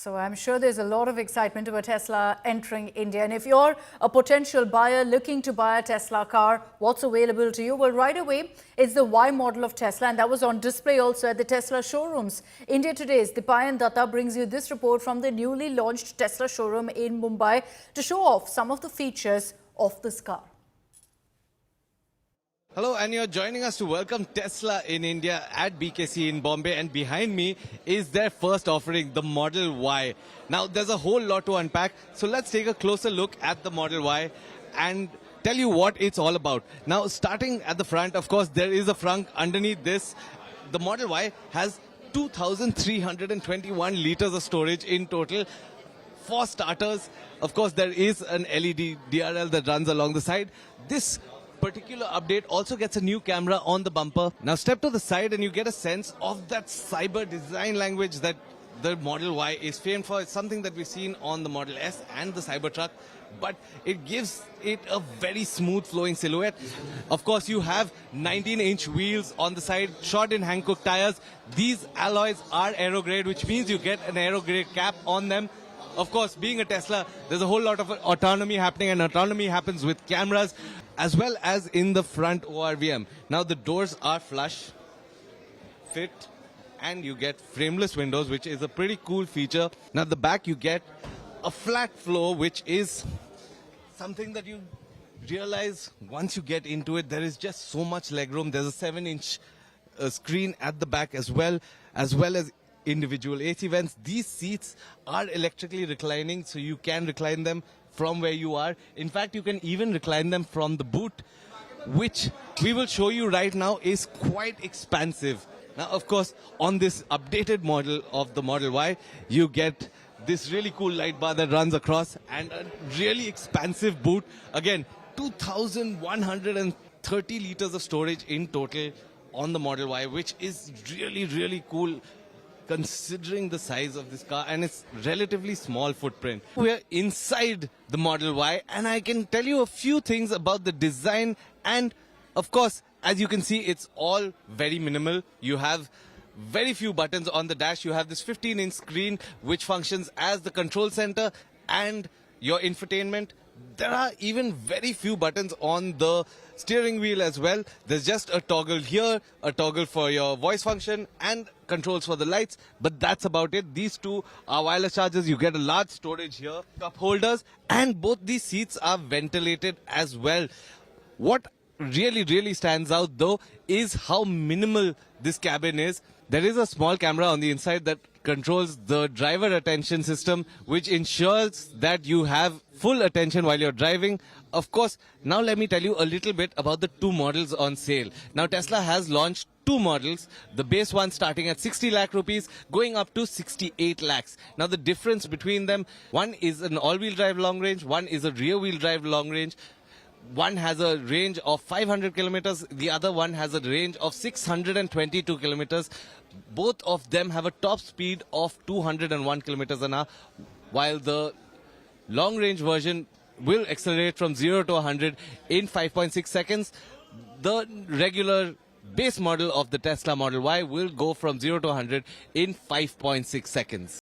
So I'm sure there's a lot of excitement about Tesla entering India. And if you're a potential buyer looking to buy a Tesla car, what's available to you? Well, right away, it's the Y model of Tesla, and that was on display also at the Tesla showrooms. India Today's Dipayan Datta brings you this report from the newly launched Tesla showroom in Mumbai to show off some of the features of this car. Hello, and you're joining us to welcome Tesla in India at BKC in Bombay, and behind me is their first offering, the Model Y. Now, there's a whole lot to unpack, so let's take a closer look at the Model Y and tell you what it's all about. Now, starting at the front, of course, there is a frunk underneath this. The Model Y has 2,321 liters of storage in total. For starters, of course, there is an LED DRL that runs along the side. This particular update also gets a new camera on the bumper. Now step to the side and you get a sense of that cyber design language that the Model Y is famed for. It's something that we've seen on the Model S and the Cybertruck, but it gives it a very smooth flowing silhouette. Of course, you have 19-inch wheels on the side, shod in Hankook tires. These alloys are aerograde, which means you get an aerograde cap on them. Of course, being a Tesla, there's a whole lot of autonomy happening, and autonomy happens with cameras as well as in the front ORVM. Now, the doors are flush fit and you get frameless windows, which is a pretty cool feature. Now, at the back, you get a flat floor, which is something that you realize once you get into it, there is just so much legroom. There's a 7-inch screen at the back as well as individual AC vents. These seats are electrically reclining, so you can recline them from where you are. In fact, you can even recline them from the boot, which we will show you right now is quite expansive. Now, of course, on this updated model of the Model Y, you get this really cool light bar that runs across and a really expansive boot. Again, 2,130 liters of storage in total on the Model Y, which is really, really cool considering the size of this car and its relatively small footprint. We're inside the Model Y, and I can tell you a few things about the design, and of course, as you can see, it's all very minimal. You have very few buttons on the dash. You have this 15-inch screen which functions as the control center and your infotainment. There are even very few buttons on the steering wheel as well. There's just a toggle here, a toggle for your voice function, and controls for the lights, but that's about it. These two are wireless chargers. You get a large storage here, cup holders, and both these seats are ventilated as well. What really stands out though is how minimal this cabin is. There is a small camera on the inside that controls the driver attention system, which ensures that you have full attention while you're driving. Of course, now let me tell you a little bit about the two models on sale. Now, Tesla has launched two models, the base one starting at 60 lakh rupees, going up to 68 lakhs. Now, the difference between them, one is an all-wheel drive long range, one is a rear-wheel drive long range. One has a range of 500 kilometers, the other one has a range of 622 kilometers. Both of them have a top speed of 201 kilometers an hour, while the long range version will accelerate from 0 to 100 in 5.6 seconds. The regular base model of the Tesla Model Y will go from 0 to 100 in 5.6 seconds.